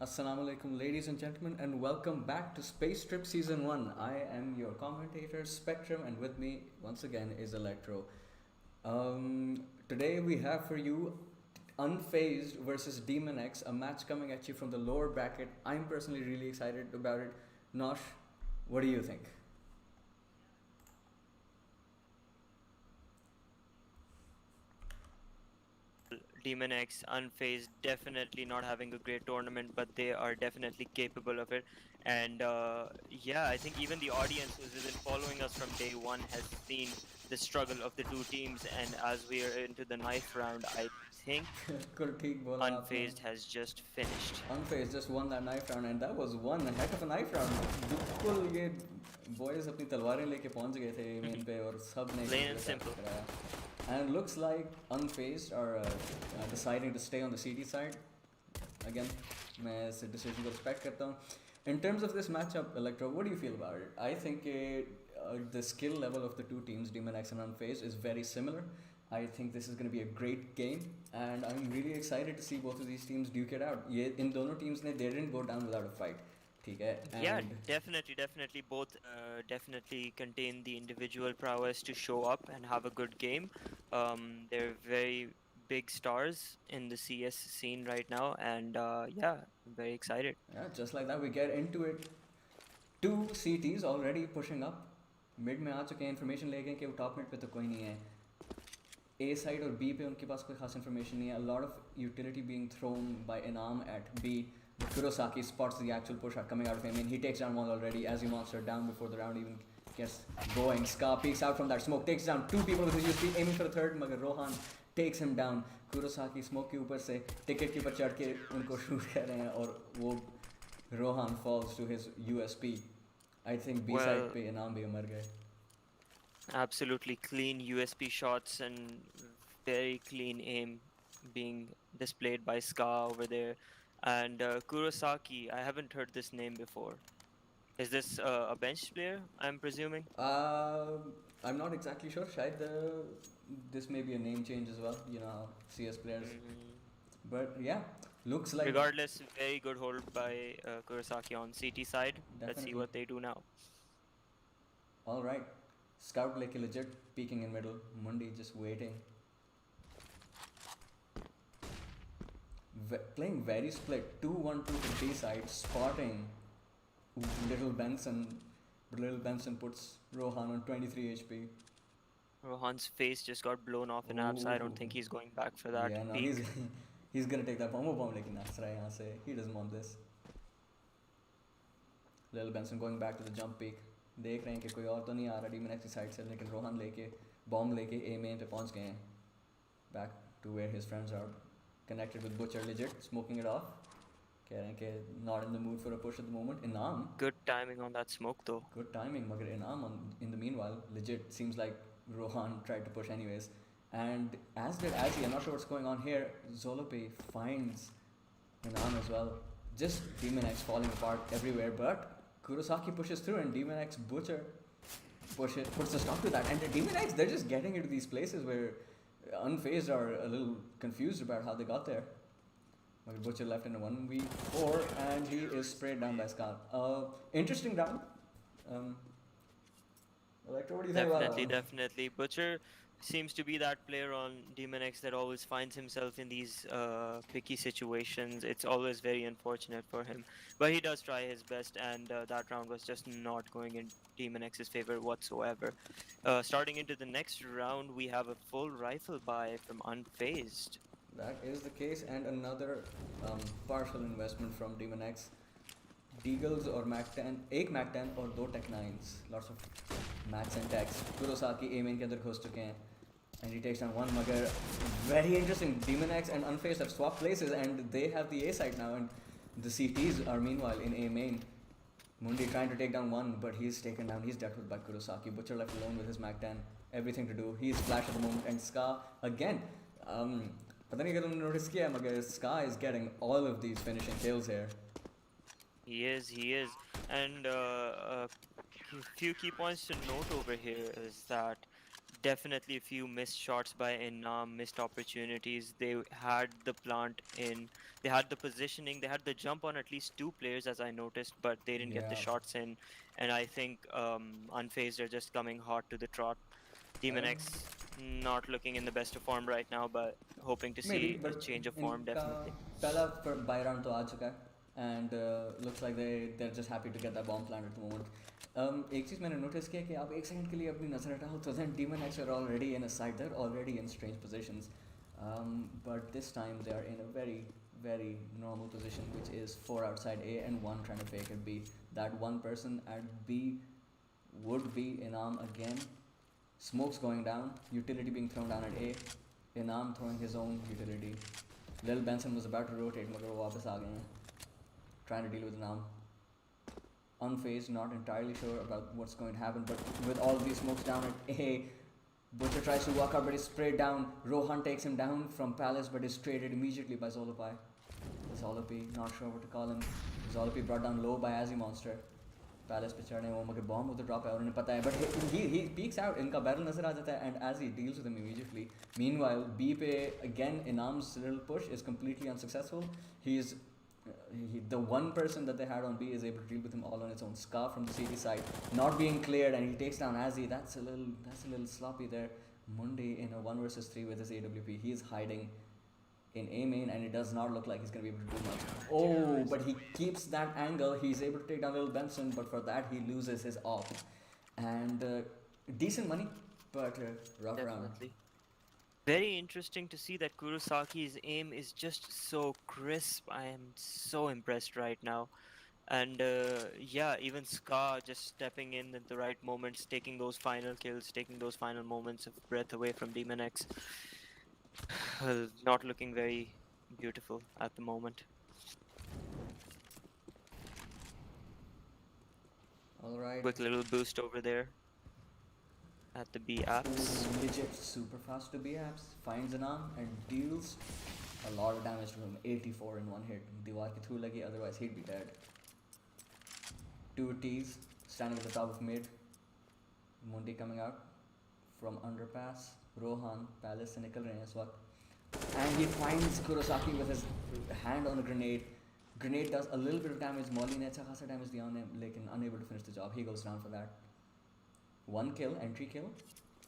Assalamu alaikum, ladies and gentlemen, and welcome back to SpaceTrip Season 1. I am your commentator, Spectrum, and with me, once again, is Electro. Today we have for you Unfazed versus Demon X, a match coming at you from the lower bracket. I'm personally really excited about it. Nosh, what do you think? Demon X, Unfazed, definitely not having a great tournament, but they are definitely capable of it. And yeah, I think even the audience who's been following us from day one has seen the struggle of the two teams. And as we are into the ninth round, I think बिल्कुल ठीक बोला आपने. Unfazed has just finished. Unfazed just won that knife round, and that was one heck of a knife round. बिल्कुल ये boys अपनी तलवारें लेके पहुंच गए थे मेन पे और सब ने Plain and simple. कराया. And it looks like Unfazed are deciding to stay on the CD side. Again, मैं इस decision को respect करता हूँ. In terms of this matchup, Electro, what do you feel about it? I think the skill level of the two teams, Demon X and Unfazed, is very similar. I think this is going to be a great game, and I'm really excited to see both of these teams duke it out. ये इन दोनों teams ने they didn't go down without a fight. ठीक है? Yeah, And definitely. Both definitely contain the individual prowess to show up and have a good game. They're very big stars in the CS scene right now, and yeah, I'm very excited. yeah, just like that, we get into it. Two CTs already pushing up. Mid में आ चुके हैं, information ले गए कि वो top mid पे तो कोई नहीं है. A side और B पे उनके पास कोई खास information नहीं है. A lot of utility being thrown by Inam at B. But Kurosaki spots the actual push shot coming out of him, and he takes down one already. As he monster down before the round even gets going. Ska peeks out from that smoke, takes down two people with his USP, aiming for the third. मगर Rohan takes him down. Kurosaki smoke के ऊपर से ticket के ऊपर चढ़ के उनको shoot कर रहे हैं और वो Rohan falls to his USP. I think B side पे Inam भी मर गए. Absolutely clean USP shots and very clean aim being displayed by Ska over there. And Kurosaki, I haven't heard this name before. Is this a bench player, I'm presuming? I'm not exactly sure. शायद this may be a name change as well. You know how CS players. But yeah, looks like. Regardless, very good hold by Kurosaki on CT side. Let's see Definitely. what they do now. All right, Scout like legit peeking in middle. Mundi just waiting. Playing very split. 2-1-2 to B side. Spotting little Benson. But little Benson puts Rohan on 23 HP. Rohan's face just got blown off in abs. I don't think he's going back for that Yeah, no, peak. he's gonna take that bomb. लेकिन नाच रहा है यहाँ से. He doesn't want this. Little Benson going back to the jump peak. देख रहे हैं कि कोई और तो नहीं आ रहा Demon X की साइड से, लेकिन रोहन लेके बॉम्ब लेके A main पे पहुंच गए हैं. Back to where his friends are. Connected with Butcher legit, smoking it off. कह रहे हैं कि not in the mood for a push at the moment. Inam. Good timing on that smoke though. Good timing, मगर Inam in the meanwhile legit seems like Rohan tried to push anyways. And as did Azzy. I'm not sure what's going on here. Zolope finds Inam as well. Just Demon X falling apart everywhere, but Kurosaki pushes through and Demon X Butcher puts a stop to that. And the Demon X, they're just getting into these places where Unfazed are a little confused about how they got there. But Butcher left in a 1v4 and he is sprayed down by Scar. Interesting round. Electro, what do you think about that? Definitely. Butcher seems to be that player on Demon X that always finds himself in these picky situations. It's always very unfortunate for him. But he does try his best, and that round was just not going in Demon X's favor whatsoever. Starting into the next round, we have a full rifle buy from Unfazed. That is the case, and another partial investment from Demon X. Deagles or Mac 10, एक Mac 10 और दो Tech 9s. Lots of Macs and Techs. Kurosaki A main के अंदर घुस चुके हैं. And he takes down one mugger. Very interesting. Demon X and Unfazed have swapped places and they have the A side now, and the CTs are meanwhile in A main. Mundi trying to take down one, but he's taken down. He's dealt with by Kurosaki. Butcher left alone with his Mac 10. Everything to do. He's flash at the moment, and Ska again. पता नहीं अगर तुमने notice किया मगर Ska is getting all of these finishing kills here. He is. And a few key points to note over here is that definitely a few missed shots by Inam, missed opportunities. They had the plant in, they had the positioning, they had the jump on at least two players, as I noticed, but they didn't get the Yeah. shots in. And I think Unfazed are just coming hot to the trot. Demon Um, X not looking in the best of form right now, but hoping to Maybe, see a but change of form इनका definitely. पहला buy round तो आ चुका है and looks like they're just happy to get that bomb plant at the moment. एक चीज़ मैंने notice किया कि आप एक second के लिए अपनी नज़र हटाओ तो then Demon X are already in a side, they're already in strange positions, but this time they are in a very normal position, which is 4 outside A and 1 trying to fake at B. That one person at B would be Inam again. Smoke's going down, utility being thrown down at A, Inam throwing his own utility. Lil Benson was about to rotate, मगर वो वापस आ गए हैं, trying to deal with Inam. Unfazed, not entirely sure about what's going to happen, but with all these smokes down at A, Butcher tries to walk out but is sprayed down. Rohan takes him down from Palace but is traded immediately by Zolopai. Zolopi, not sure what to call him. Zolopi brought down low by Azzy Monster. Palace पे चढ़े वो मगर bomb उधर drop है और उन्हें पता है, बट ही पीक्स आउट, इनका बैरल नजर आ जाता है and as he deals with him immediately. Meanwhile be pay again inams little push is completely unsuccessful. He is the one person that they had on B is able to deal with him all on its own. Scar from the CT side, not being cleared, and he takes down Azzy. That's a little sloppy there. Mundi in a 1 versus 3 with his AWP. He is hiding in A main, and it does not look like he's going to be able to do much. Oh, but he keeps that angle. He's able to take down Lil Benson, but for that he loses his off. And decent money, but rough around. Definitely. Very interesting to see that Kurosaki's aim is just so crisp. I am so impressed right now. And yeah, even Scar just stepping in at the right moments, taking those final kills, taking those final moments of breath away from Demon X. Not looking very beautiful at the moment. Alright. Quick little boost over there at the B apps. Legit super fast to B apps. Finds an arm and deals a lot of damage to him. 84 in one hit. Diwar ki through lagi, otherwise he'd be dead. 2 T's standing at the top of mid. Mundi coming out from underpass. Rohan, Palace से निकल रहे हैं इस वक्त. And he finds Kurosaki with his hand on a grenade. Grenade does a little bit of damage. Molly ने अच्छा खासा damage दिया उन्हें, लेकिन unable to finish the job. He goes down for that. 1 kill, entry kill.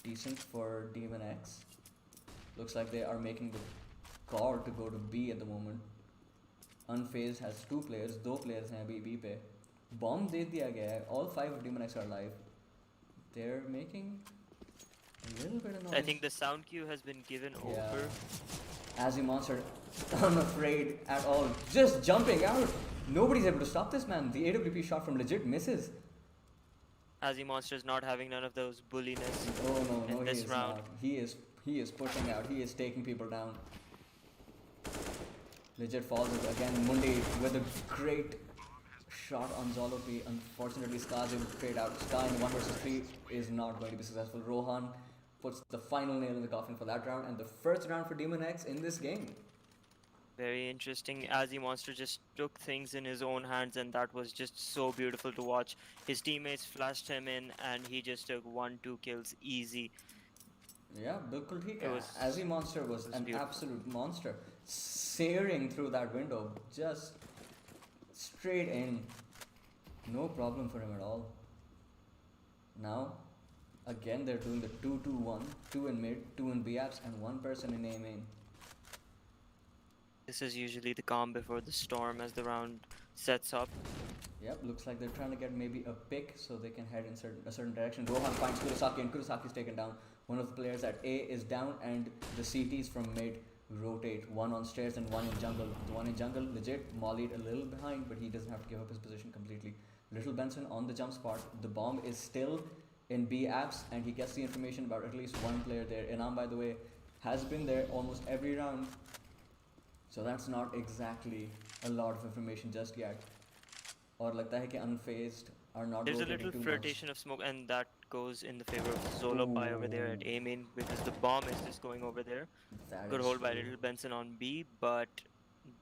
Decent for Demon X. Looks like they are making the call to go to B at the moment. Unfazed has 2 players. 2 players हैं अभी B पे. Bomb दे दिया गया है. All 5 of Demon X are alive. They're making a little bit of noise. I think the sound cue has been given over. Azzy Monster, unafraid at all, just jumping out. Nobody's able to stop this man. The AWP shot from legit misses. Azzy Monster's not having none of those bulliness Oh no, in he this is round. not. He is pushing out. He is taking people down. Legit falls again. Mundi with a great shot on Zolopi. Unfortunately, Scar's able to trade out. Scar in 1 versus 3 is not going to be successful. Rohan puts the final nail in the coffin for that round, and the first round for Demon X in this game. Very interesting. Azzy Monster just took things in his own hands, and that was just so beautiful to watch. His teammates flashed him in, and he just took 1-2 kills easy. Yeah, bilkul theek It hai. was- Azzy Monster was an beautiful. absolute monster. Searing through that window, just straight in. No problem for him at all. Now, again they're doing the 2-2-1. 2 in mid, 2 in B apps, and 1 person in A main. This is usually the calm before the storm as the round sets up. Yep, looks like they're trying to get maybe a pick so they can head in a certain direction. Rohan finds Kurosaki, and Kurosaki's taken down. One of the players at A is down, and the CTs from mid rotate. 1 on stairs and 1 in jungle. The 1 in jungle, legit, mollied a little behind, but he doesn't have to give up his position completely. Little Benson on the jump spot. The bomb is still in B apps, and he gets the information about at least 1 player there. Inam, by the way, has been there almost every round. So that's not exactly a lot of information just yet. और लगता है कि Unfazed are not There's a rotating little too flirtation of smoke, and that goes in the favor of Zolopai over there at A main, because the bomb is just going over there. much. That Good is hold by true. Little Benson on B, but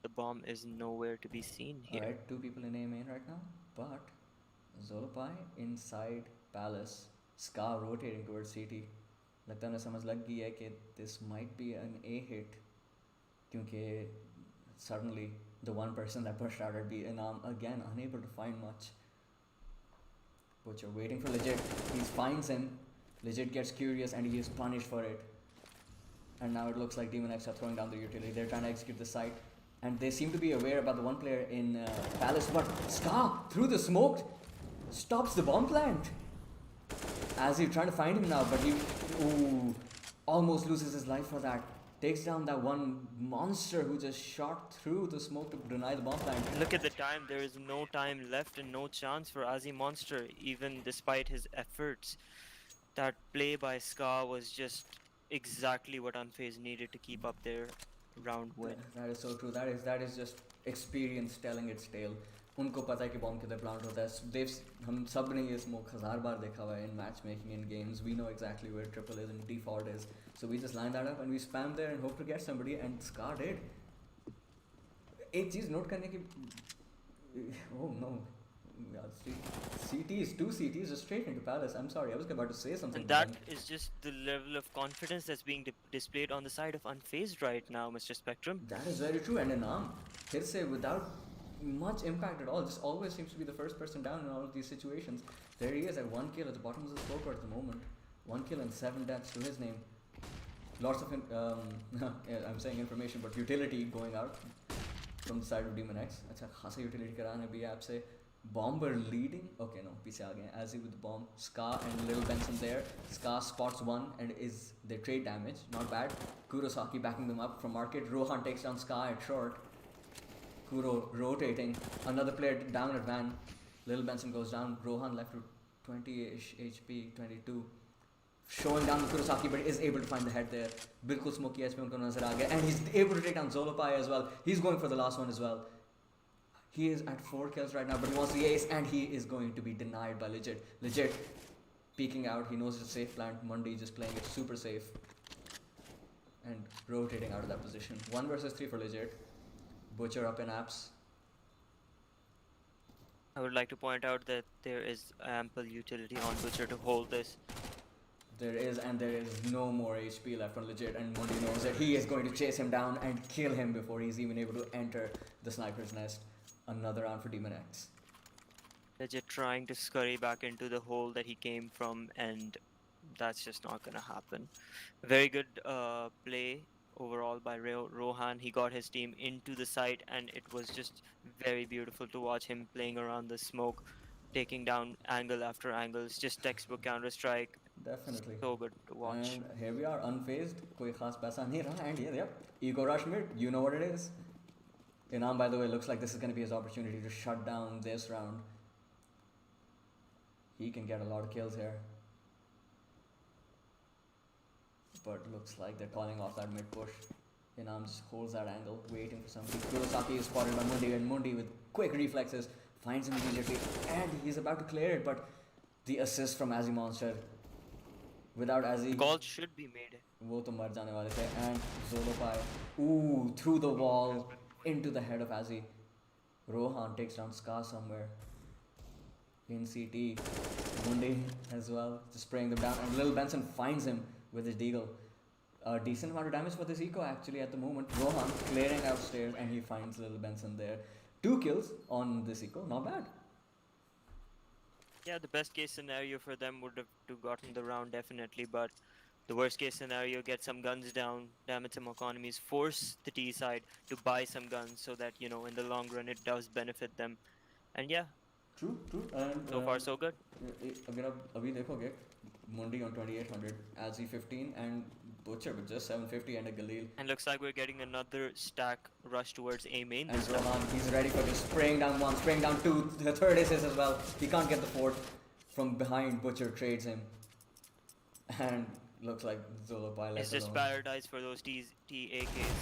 the bomb is nowhere to be seen here. Alright, 2 people in A main right now, but Zolopai inside Palace, Scar rotating towards CT. लगता है उन्हें समझ लग गई है कि this might be an A hit क्योंकि suddenly the one person that pushed out would be Inam again unable to find much. Butcher waiting for Legit. He finds him. Legit gets curious and he is punished for it. And now it looks like Demon X are throwing down the utility. They're trying to execute the site. And they seem to be aware about the one player in Palace. But Scar, through the smoke, stops the bomb plant. As he's trying to find him now, but he almost loses his life for that. Takes down that one monster who just shot through the smoke to deny the bomb plant. Look at the time. There is no time left and no chance for Azzy Monster, even despite his efforts. That play by Ska was just exactly what Unfazed needed to keep up their round win. That is so true. That is just experience telling its tale. उनको पता है कि bomb किधर plant होता है. हम सब ने ये स्मोक 1000 बार देखा हुआ है in matchmaking in games. We know exactly where triple is and default is. So we just line that up and we spam there and hope to get somebody, and Scar did. एक चीज note करने की, oh no, CTs, 2 CTs just straight into Palace. I'm sorry, I was about to say something. And that is just the level of confidence that's being displayed on the side of Unfazed right now, Mr. Spectrum. That is very true. And Inam, Hirse, without much impact at all, just always seems to be the first person down in all of these situations. There he is at 1 kill at the bottom of the scoreboard at the moment. 1 kill and 7 deaths to his name. Lots of, yeah, I'm saying information, but utility going out from the side of Demon X. अच्छा खासा utility कराने भी है आपसे. Bomber leading. Okay, no, पीछे आ गए. Azzy with the bomb. Ska and Little Benson there. Ska spots one and is they trade damage. Not bad. Kurosaki backing them up from market. Rohan takes down Ska at short. Kuro rotating. Another player down at van. Little Benson goes down. Rohan left with 20-ish HP, 22. Showing down Kurosaki, but is able to find the head there. Bilkul smoky HP unko nazar aa gaya, and he's able to take down Zolopai as well. He's going for the last one as well. He is at 4 kills right now, but he wants the ace, and he is going to be denied by Legit. Legit peeking out. He knows it's a safe plant. Mundi just playing it super safe and rotating out of that position. 1 versus 3 for Legit. Butcher up in apps. I would like to point out that there is ample utility on Butcher to hold this. There is, and there is no more HP left on Legit, and Mundi knows that he is going to chase him down and kill him before he's even able to enter the sniper's nest. Another round for Demon X. Legit trying to scurry back into the hole that he came from, and that's just not gonna happen. Very good play overall by Rohan. He got his team into the site, and it was just very beautiful to watch him playing around the smoke, taking down angle after angle. It's just textbook Counter-Strike. Definitely. So good to watch. And here we are, unfazed. Koi khas paisa nahi raha, and yep, ego rush mid. You know what it is. Inam, by the way, looks like this is going to be his opportunity to shut down this round. He can get a lot of kills here. But looks like they're calling off that mid push. Inam just holds that angle, waiting for somebody. Kurosaki is spotted by Mundi, and Mundi with quick reflexes finds him immediately, and he's about to clear it, but the assist from Azzy Monster. Without Azzy, Calls should be made. वो तो मर जाने वाले थे. And Zolopai, through the wall into the head of Azzy. Rohan takes down Ska somewhere in CT. Mundi as well, just spraying them down, and Lil Benson finds him with his deagle. A decent amount of damage for this eco actually at the moment. Rohan clearing outstairs, and he finds Lil Benson there. 2 kills on this eco, not bad. Yeah, the best case scenario for them would have to gotten the round definitely, but the worst case scenario, get some guns down, damage some economies, force the T side to buy some guns so that, you know, in the long run it does benefit them. And yeah, True. And so far so good. अगर आप अभी देखोगे, Mundi on 2800, Azzy 15, and Butcher with just 750 and a Galil. And looks like we're getting another stack rush towards A main. And Rohan, he's ready for just spraying down 1, spraying down 2, the third assist as well. He can't get the 4th. From behind, Butcher trades him. And looks like Zolo left It's just alone. paradise for those TAKs.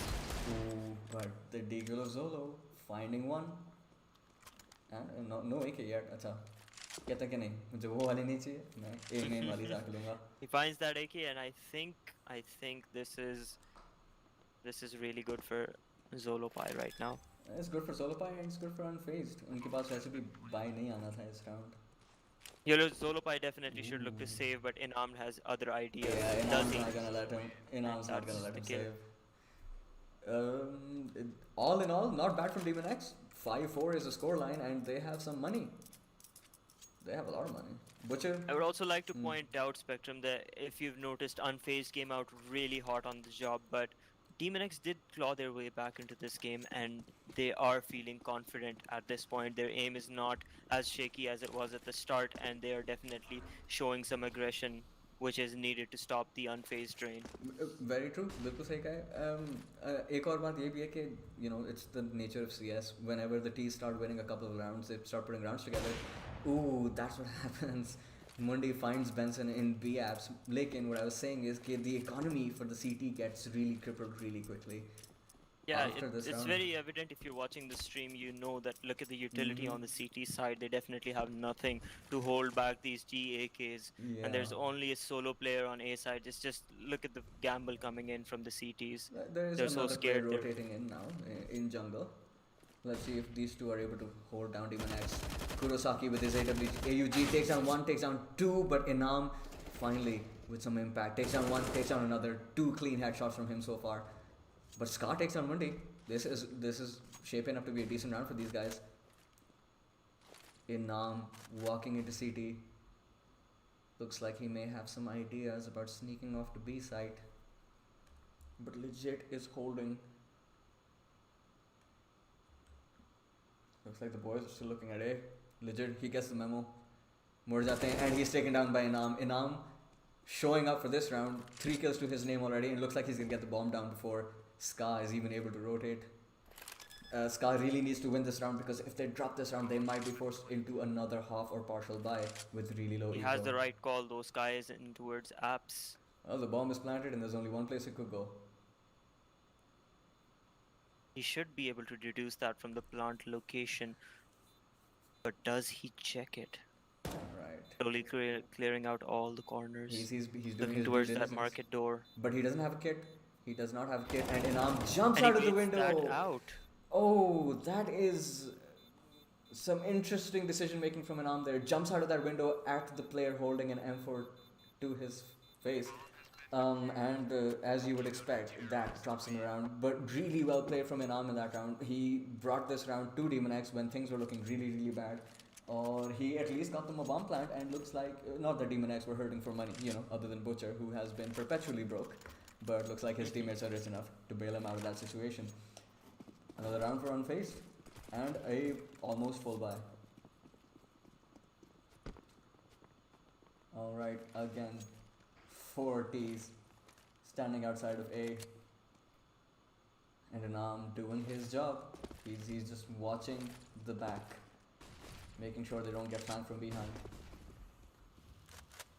Ooh, but the deagle of Zolo, finding one. And no AK yet, अच्छा. कहता कि नहीं, मुझे वो वाली नहीं चाहिए, मैं A main वाली जाके लूँगा. He finds that AK, and I think this is really good for Zolopai right now. It's good for Zolopai and it's good for Unfazed. उनके पास वैसे भी buy नहीं आना था इस round. Zolopai definitely should look to Ooh. save, but Inam has other ideas. Yeah, Does Inam's he? not gonna let him. And Inam's not gonna that's let the him kill. save. All in all, not bad from Demon X. 5-4 is the scoreline, and they have some money. They have a lot of money. Butcher. I would also like to Hmm. point out, Spectrum, that if you've noticed, Unfazed came out really hot on the job, but Demon X did claw their way back into this game, and they are feeling confident at this point. Their aim is not as shaky as it was at the start, and they are definitely showing some aggression, which is needed to stop the Unfazed train. Very true, बिल्कुल सही कहा है. एक और बात ये भी है कि it's the nature of CS. Whenever the T's start winning a couple of rounds, they start putting rounds together. Ooh, that's what happens. Mundi finds Benson in B apps. Lekin, what I was saying is that the economy for the CT gets really crippled really quickly Yeah, after this it's round. very evident if you're watching the stream, you know that look at the utility Mm-hmm. on the CT side. They definitely have nothing to hold back these GAKs. And Yeah. there's only a solo player on A side. It's just look at the gamble coming in from the CTs. There is They're so another player scared. They're rotating in now in jungle. Let's see if these two are able to hold down Demon X. Kurosaki with his AUG takes down one, takes down two, but Inam finally with some impact takes down one, takes down another. Two clean headshots from him so far. But Scar takes down Mundi. This is shaping up to be a decent round for these guys. Inam walking into CT. Looks like he may have some ideas about sneaking off to B site. But legit is holding. Looks like the boys are still looking at A. Legit, he gets the memo. Mor jate hain, and he's taken down by Inam. Inam showing up for this round. 3 kills to his name already, and looks like he's gonna get the bomb down before Ska is even able to rotate. Ska really needs to win this round because if they drop this round, they might be forced into another half or partial buy with really low he eco. has the right call. Those guys in towards apps. Well, the bomb is planted, and there's only one place it could go. He should be able to deduce that from the plant location. But does he check it? Alright. Slowly clearing out all the corners. He's doing Looking his towards due that diligence. market door. But he doesn't have a kit. He does not have a kit, and Inam jumps And he out of the baits window. that out. Oh, that is some interesting decision making from Inam there. Jumps out of that window at the player holding an M4 to his face. And as you would expect, that drops him around. But really well played from Inam in that round. He brought this round to Demon X when things were looking really, really bad. Or he at least got them a bomb plant, and looks like, not that Demon X were hurting for money, other than Butcher, who has been perpetually broke. But looks like his teammates are rich enough to bail him out of that situation. Another round for Unfazed, and a almost full buy. Alright, again, 4 T's standing outside of A. And Anam doing his job. He's just watching the back, making sure they don't get flanked from behind.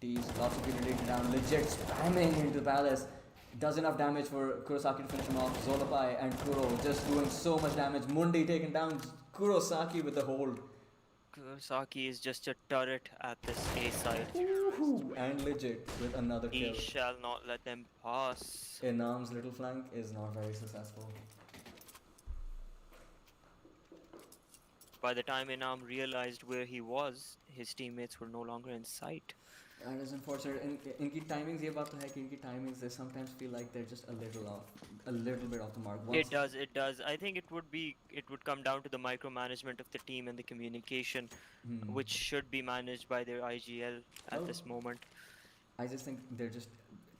T's, lots of people taken down, legit spamming into Palace. Does enough damage for Kurosaki to finish him off. Zolopai and Kuro just doing so much damage. Mundi taken down. Kurosaki with the hold. Kurosaki is just a turret at this A side. Woohoo! And legit with another He kill. shall not let them pass. Inam's little flank is not very successful. By the time Inam realized where he was, his teammates were no longer in sight. That is unfortunate. इनकी timings ये बात तो है कि इनकी timings they sometimes feel like they're just a little off, a little bit off the mark. It does. I think it would come down to the micromanagement of the team and the communication, which should be managed by their IGL at this moment. I just think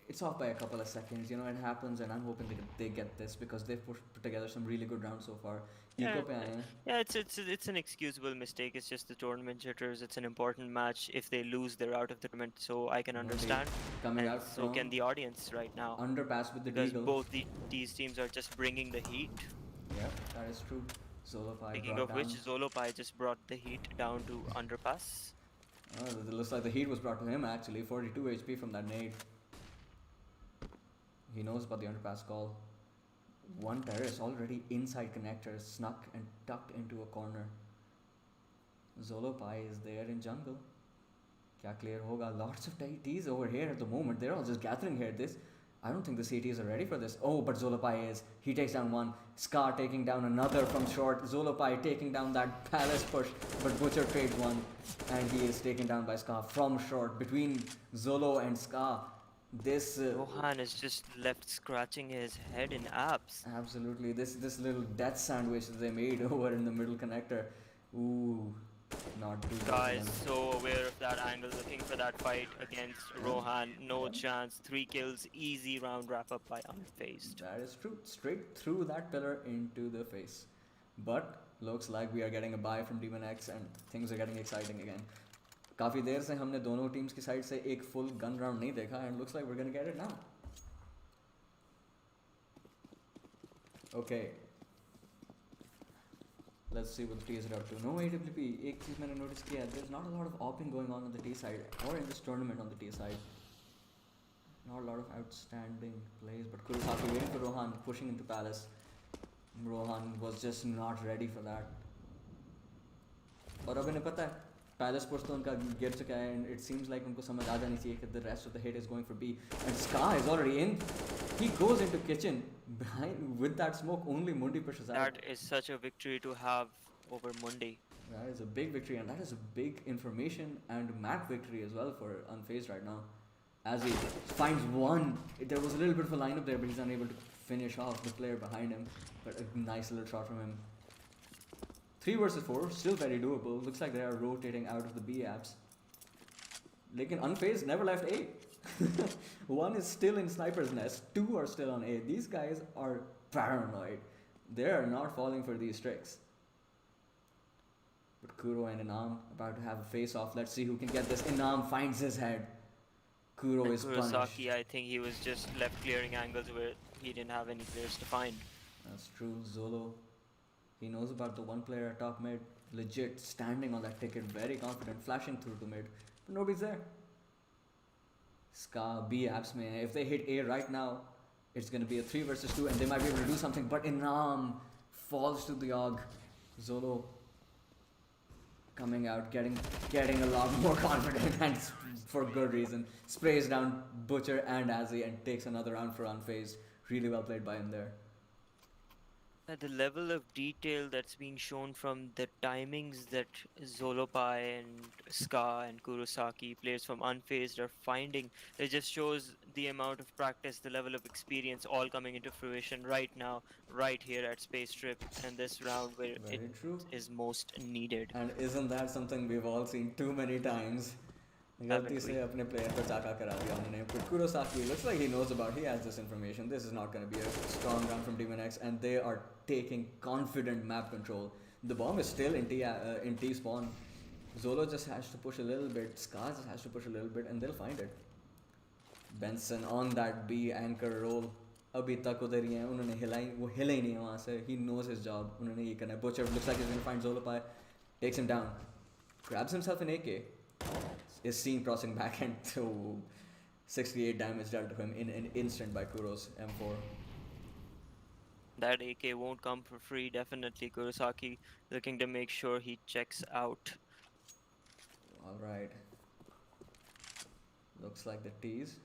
it's off by a couple of seconds. It happens, and I'm hoping they get this because they've put together some really good rounds so far. Yeah, Eco pe aaye hain. yeah, it's an excusable mistake. It's just the tournament jitters. It's an important match. If they lose, they're out of the tournament. So I can understand. Coming And out so can the audience right now. Underpass with the Because Deagle. both these teams are just bringing the heat. Yeah, that is true. Zolopai Speaking brought of which, down. Zolopai just brought the heat down to underpass. Oh, it looks like the heat was brought to him actually. 42 HP from that nade. He knows about the underpass call. One terrorist already inside connector, snuck and tucked into a corner. Zolopai is there in jungle. Kya clear hoga? Lots of T's over here at the moment. They're all just gathering here. This I don't think the CTs are ready for this. Oh, but Zolopai is. He takes down one. Scar taking down another from short. Zolopai taking down that Palace push. But Butcher trades one. And he is taken down by Scar from short. Between Zolo and Scar, this... Rohan is just left scratching his head in abs. Absolutely. This little death sandwich that they made over in the middle connector. Ooh. Not too Guy good. is so aware of that angle, looking for that fight against Rohan. No chance. 3 kills, easy round wrap up by Unfazed. That is true. Straight through that pillar into the face. But looks like we are getting a buy from Demon X and things are getting exciting again. काफ़ी देर से हमने दोनों teams की side से एक full gun round नहीं देखा and looks like we're gonna get it now. Okay. Let's see what the T is up to. No AWP. एक चीज़ मैंने notice किया. There's not a lot of opping going on the T side or in this tournament on the T side. Not a lot of outstanding plays, but Kurosaki waiting for Rohan, pushing into Palace. Rohan was just not ready for that. और अब इन्हें पता है Palace push तो उनका गिर चुका है and it seems like उनको समझ आ जानी चाहिए कि the rest of the hit is going for B and Scar is already in. He goes into kitchen behind with that smoke. Only Mundi pushes out. That is such a victory to have over Mundi. That is a big victory and that is a big information and map victory as well for Unfazed right now. As he finds one, there was a little bit of a lineup there, but he's unable to finish off the player behind him. But a nice little shot from him. 3 versus 4, still very doable. Looks like they are rotating out of the B apps. Lekin Unfazed never left A. One is still in Sniper's Nest, 2 are still on A. These guys are paranoid. They are not falling for these tricks. But Kuro and Inam about to have a face off. Let's see who can get this. Inam finds his head. Kuro And is punished. Kurosaki, I think he was just left clearing angles where he didn't have any players to find. That's true. Zolo, he knows about the one player at top mid. Legit standing on that ticket, very confident, flashing through to mid. But nobody's there. Ska, B apps mein. If they hit A right now, it's going to be a 3 versus 2 and they might be able to do something. But Inam falls to the Og. Zolo coming out, getting a lot more confident and for good reason. Sprays down Butcher and Azzy and takes another round for Unfazed. Really well played by him there. The level of detail that's being shown from the timings that Zolopai and Ska and Kurosaki, players from Unfazed, are finding, it just shows the amount of practice, the level of experience all coming into fruition right now, right here at SpaceTrip, and this round where Very it true. is most needed. And isn't that something we've all seen too many times? गलती से अपने player को चाका करा दिया उन्होंने. But Kurosaki looks like he knows about. He has this information. This is not going to be a strong round from Demon X, and they are taking confident map control. The bomb is still in T spawn. Zolo just has to push a little bit. Scar just has to push a little bit, and they'll find it. Benson on that B anchor roll. अभी तक उधर ही हैं. उन्होंने हिले ही नहीं है वहाँ से. He knows his job. उन्होंने ये करना है. Butcher looks like he's going to find Zolopai. Takes him down. Grabs himself an AK. Is seen crossing back and 68 damage dealt to him in an instant by Kuro's M4. That AK won't come for free, definitely. Kurosaki looking to make sure he checks out. Alright. Looks like the T's.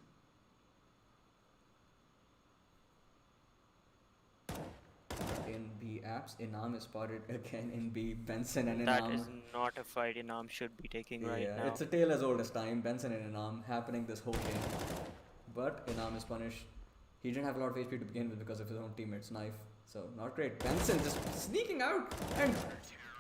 In B apps, Inam is spotted again in B. Benson and Inam. That is not a fight Inam should be taking right now. It's a tale as old as time. Benson and Inam happening this whole game. But Inam is punished. He didn't have a lot of HP to begin with because of his own teammate's knife. So, not great. Benson just sneaking out. And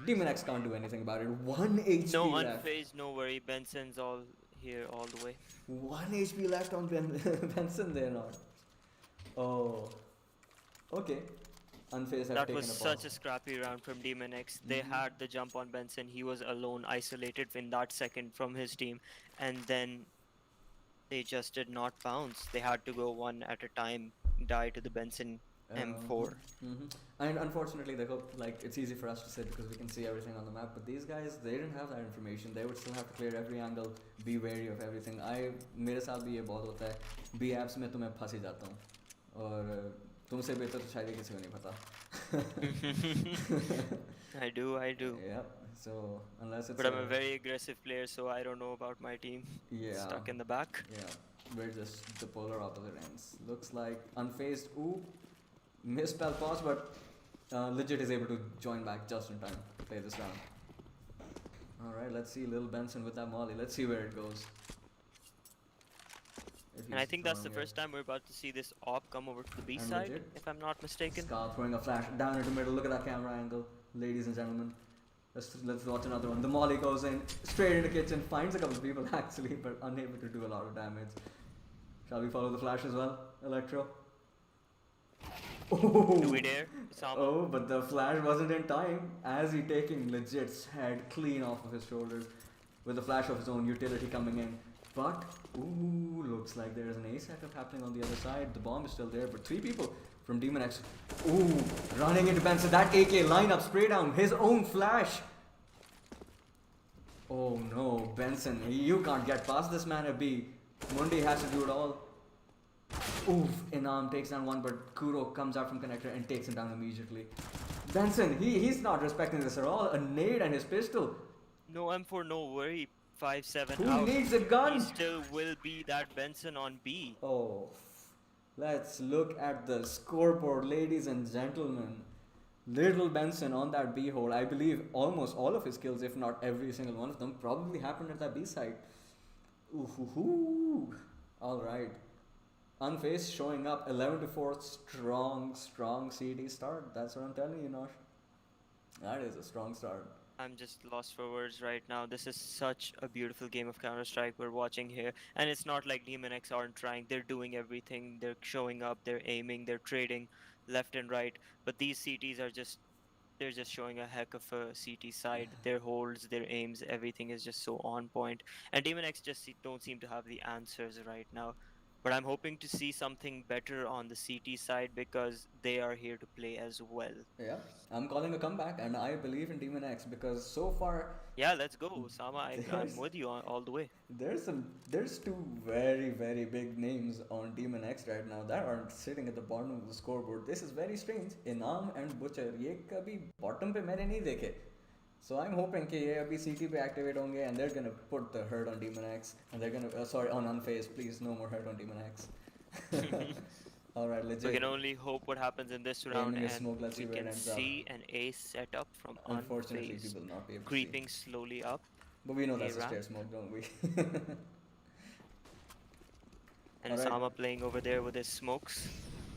Demon X can't do anything about it. 1 HP No left. Unfazed, no worry. Benson's all here all the way. 1 HP left on Benson there not. Oh. Okay. Unfazed have That taken was a such pause. a scrappy round from Demon X. They had the jump on Benson. He was alone, isolated in that second from his team. And then they just did not bounce. They had to go one at a time, die to the Benson M4. And unfortunately, they hope like it's easy for us to say because we can see everything on the map. But these guys, they didn't have that information. They would still have to clear every angle, be wary of everything. मेरे साथ भी ये बहुत होता है. B apps में तो मैं फंस ही जाता हूँ. और तुमसे बेहतर तो शायद किसी को नहीं पता. I do. Yeah. So unless it's. But I'm a very aggressive player, so I don't know about my team. Yeah. Stuck in the back. Yeah. We're just the polar opposite ends. Looks like Unfazed. Ooh, misspell pause, but Legit is able to join back just in time to play this round. Alright, let's see Lil Benson with that molly. Let's see where it goes. And I think that's the first time we're about to see this op come over to the B And side, Legit. if I'm not mistaken. Scar throwing a flash down into middle. Look at that camera angle, ladies and gentlemen. Let's watch another one. The molly goes in straight into kitchen, finds a couple of people actually, but unable to do a lot of damage. Shall we follow the flash as well, Electro? Oh, Do we dare? Sama? oh, but the flash wasn't in time as he taking Legit's head clean off of his shoulders with a flash of his own utility coming in. But, ooh, looks like there's an A setup happening on the other side. The bomb is still there, but 3 people from Demon X. Ooh, running into Benson. That AK lineup spray down. His own flash. Oh no, Benson, you can't get past this man at B. Mundi has to do it all. Oof, Inam takes down one, but Kuro comes out from connector and takes him down immediately. Benson, he's not respecting this at all. A nade and his pistol. No M4, no worry. 5-7 Who out. needs a gun? He still will be that Benson on B. Oh, let's look at the scoreboard, ladies and gentlemen. Little Benson on that B hole. I believe almost all of his kills, if not every single one of them, probably happened at that B side. Ooh, alright. Unfazed showing up 11-4, strong CD start. That's what I'm telling you, Nosh. That is a strong start. I'm just lost for words right now. This is such a beautiful game of Counter-Strike we're watching here. And it's not like Demon X aren't trying. They're doing everything. They're showing up, they're aiming, they're trading left and right. But these CTs are they're just showing a heck of a CT side. Their holds, their aims, everything is just so on point. And Demon X just don't seem to have the answers right now. But I'm hoping to see something better on the CT side because they are here to play as well. Yeah, I'm calling a comeback, and I believe in Demon X because so far Yeah, let's go, Sama. I'm with you all the way. there's 2 very big names on Demon X right now that aren't sitting at the bottom of the scoreboard. This is very strange. Inam and Butcher, ये कभी bottom पे मैंने नहीं देखे. So I'm hoping कि ये अभी CT पे activate होंगे and they're gonna put the hurt on Demon X and they're gonna sorry on Unfazed. Please, no more hurt on Demon X. Alright, legit. We can only hope what happens in this round, Aiming a and smoke, let's see we where it can ends up. see an A setup from Unfortunately, we Unfazed, will not be able to creeping see. slowly up. But we know that's a ramp. stair smoke, don't we? And Alright. Sama playing over there with his smokes.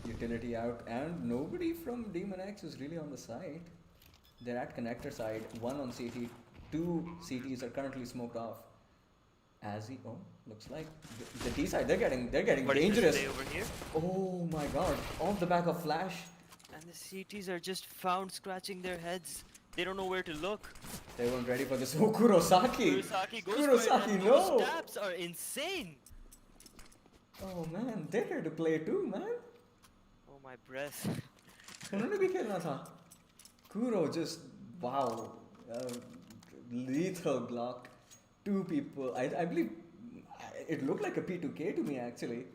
Utility out, and nobody from Demon X is really on the side. They're at connector side, 1 on CT, 2 CTs are currently smoked off. As he, oh, looks like the D side, they're getting What is dangerous. this play over here? Oh my god, off the back of flash. And the CTs are just found scratching their heads. They don't know where to look. They weren't ready for this. Oh, Kurosaki! Kurosaki goes Kurosaki, for it, and no! those stabs are insane. Oh man, they're here to play too, man. Oh my breath. उन्होंने भी खेलना था. Kuro just, wow, lethal block. 2 people. I believe it looked like a P2K to me actually.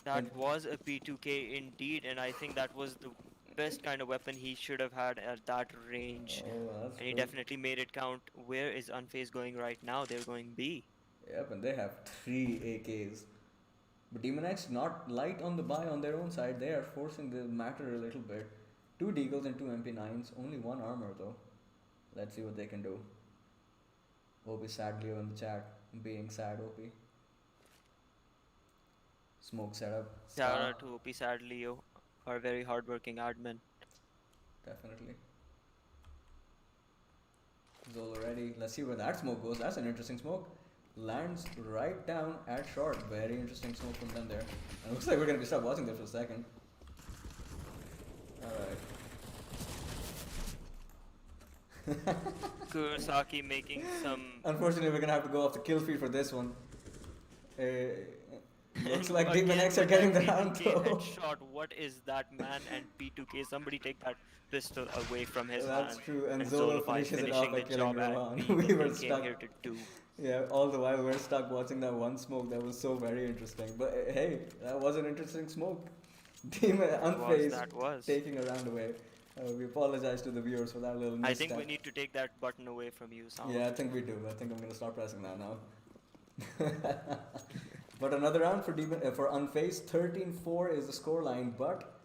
That was a P2K indeed, and I think that was the best kind of weapon he should have had at that range. Oh, that's And he good. definitely made it count. Where is Unfazed going right now? They're going B. Yep, and they have 3 AKs. But Demon X not light on the buy on their own side. They are forcing the matter a little bit. 2 Deagles and 2 MP9s. Only 1 armor though. Let's see what they can do. OP sad Leo in the chat. Being sad OP. Smoke setup. Shout Star. out to OP Sad Leo, our very hardworking admin. Definitely. Zolo ready. Let's see where that smoke goes. That's an interesting smoke. Lands right down at short. Very interesting smoke from them there. And looks like we're gonna be stuck watching there for a second. Alright. Kurosaki making some. Unfortunately, we're gonna have to go off the kill feed for this one. Looks like Again Demon X are with getting that the round P2K though. headshot. What is that man and P2K? Somebody take that pistol away from his That's hand. true, and Zolo Zolo finishes it off finishing by the killing job at Rohan. B. We were He came stuck. here to do. Yeah, all the while we're stuck watching that one smoke. That was so very interesting. But hey, that was an interesting smoke. Demon Unfazed That was. taking a round away. We apologize to the viewers for that little I misstep. think we need to take that button away from you, Sam. Yeah, I think we do. I think I'm gonna stop pressing that now. But another round for Unfazed. 13-4 is the scoreline, but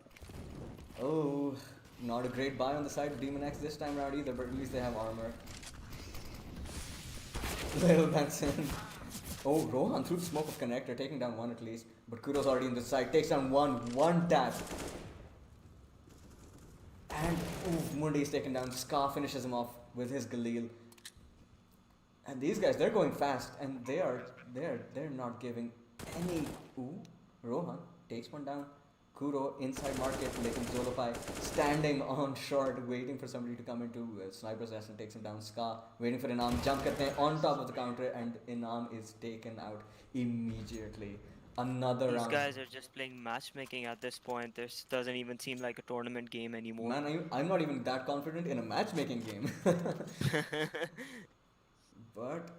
oh, not a great buy on the side of Demon X this time around either. But at least they have armor. Little Benson. Oh, Rohan through the smoke of connector, taking down one at least. But Kuro's already in the side, takes down one tap. And Mundi's taken down. Ska finishes him off with his Galil. And these guys, they're going fast, and they're not giving any. Ooh, Rohan takes one down. Kuro inside market, making Zolopai standing on short, waiting for somebody to come into sniper's nest and takes him down. Ska waiting for Inam, jump karte hain on top of the counter, and Inam is taken out immediately. Another These round. guys are just playing matchmaking at this point. This doesn't even seem like a tournament game anymore. Man, I'm not even that confident in a matchmaking game. But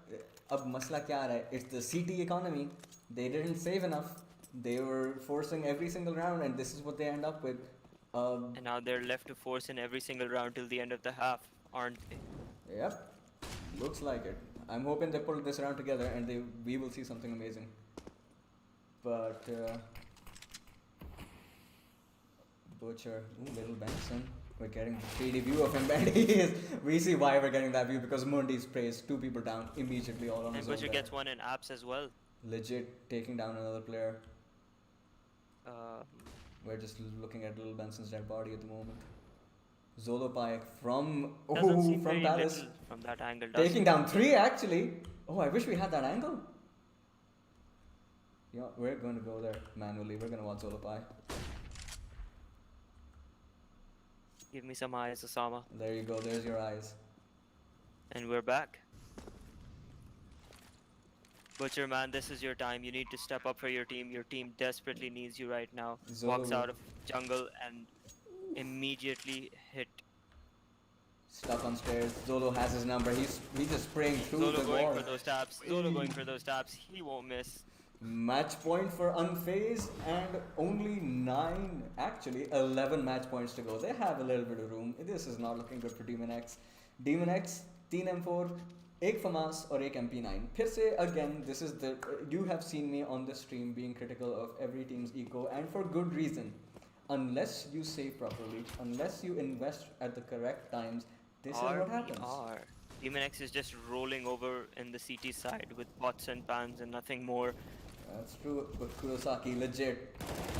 अब मसला क्या आ रहा है? It's the CT economy. They didn't save enough. They were forcing every single round, and this is what they end up with. And now they're left to force in every single round till the end of the half, aren't they? Yep, looks like it. I'm hoping they pull this round together, and we will see something amazing. But Butcher, little Benson. We're getting the 3D view of him, and we see why we're getting that view, because Mundi's praised 2 people down immediately, all on And his own. Butcher gets one in apps as well. Legit taking down another player. Um, We're just looking at little Benson's dead body at the moment. Zolopai from doesn't seem very Palace, little from that angle, does taking it? down 3 actually. Oh, I wish we had that angle. Yeah, we're going to go there manually. We're going to watch Zolopai. Give me some eyes, Osama. There you go. There's your eyes. And we're back. Butcher, man, this is your time. You need to step up for your team. Your team desperately needs you right now. Walks out of jungle and immediately hit. Stuck on stairs. Zolo has his number. He's just spraying through Zolo the going wall. for those taps. Zolo going for those taps. He won't miss. Match point for Unfazed, and only 9, actually 11 match points to go. They have a little bit of room. This is not looking good for Demon X. Demon X, 3 M4, 1 FAMAS और 1 MP9. फिर से again, this is the you have seen me on the stream being critical of every team's eco, and for good reason. Unless you save properly, unless you invest at the correct times, this is what happens. Demon X is just rolling over in the CT side with pots and pans and nothing more. That's true, but Kurosaki legit.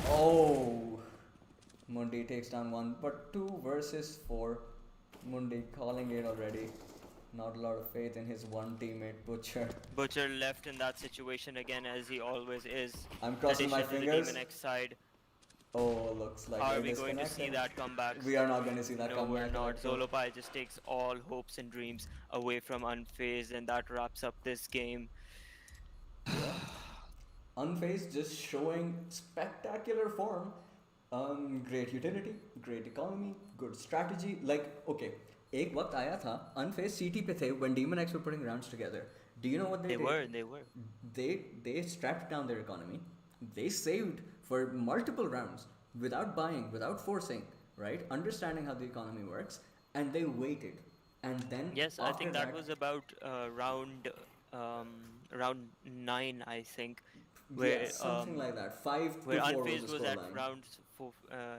Oh, Mundi takes down 1, but 2 versus 4. Mundi calling it already. Not a lot of faith in his one teammate, Butcher. Butcher left in that situation again, as he always is. I'm crossing my Addition to fingers. the Demon X side. Oh, looks like Are they're we going to see disconnected. that comeback? We are not going to see that No, comeback. we're not. like, Zolopai just takes all hopes and dreams away from Unfazed, and that wraps up this game. Unfazed just showing spectacular form. Great utility, great economy, good strategy. Like, okay, एक वक्त आया था Unfazed CT पे थे when Demon X were putting rounds together. Do you know what they did? They were. They strapped down their economy. They saved for multiple rounds without buying, without forcing, right? Understanding how the economy works, and they waited. And then Yes, I think after that was about round 9, I think. Where, yeah, something like that. 5 to where 4 Unfazed was the was at scoreline. round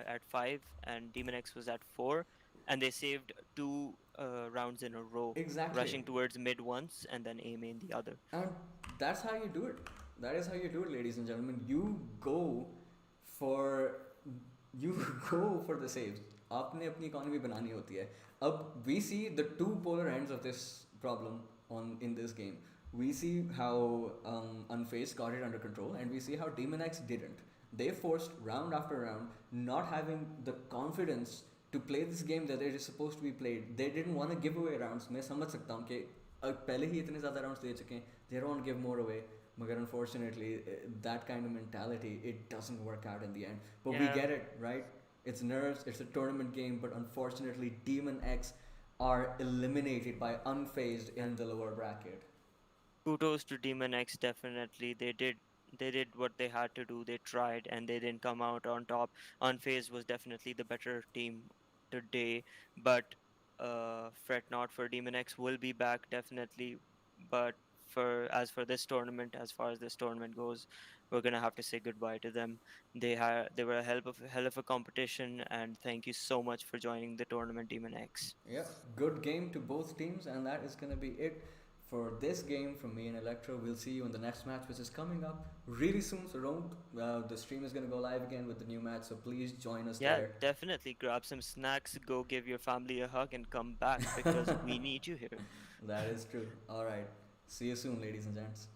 at 5 and Demon X was at 4, and they saved 2 rounds in a row, Exactly. rushing towards mid once and then aiming the other. And that's how you do it. That is how you do it, ladies and gentlemen. You go for the saves. आपने अपनी economy बनानी होती है. अब we see the 2 polar ends of this problem in this game. We see how Unfazed got it under control, and we see how Demon X didn't. They forced round after round, not having the confidence to play this game that it is supposed to be played. They didn't want to give away rounds. मैं समझ सकता हूँ कि पहले ही इतने ज़्यादा rounds दे चुके हैं. They don't want to give more away. But unfortunately, that kind of mentality, it doesn't work out in the end. But we get it, right? It's nerves, it's a tournament game, but unfortunately, Demon X are eliminated by Unfazed in the lower bracket. Kudos to Demon X, definitely. They did what they had to do. They tried and they didn't come out on top. Unfazed was definitely the better team today, but fret not, for Demon X will be back definitely. But as far as this tournament goes, we're gonna have to say goodbye to them. They were a hell of a competition, and thank you so much for joining the tournament, Demon X. Yeah, good game to both teams, and that is going to be it for this game from me and Electro. We'll see you in the next match, which is coming up really soon. So don't. The stream is going to go live again with the new match, so please join us Yeah, there. definitely grab some snacks, go give your family a hug, and come back because we need you here. That is true. All right. See you soon, ladies and gents.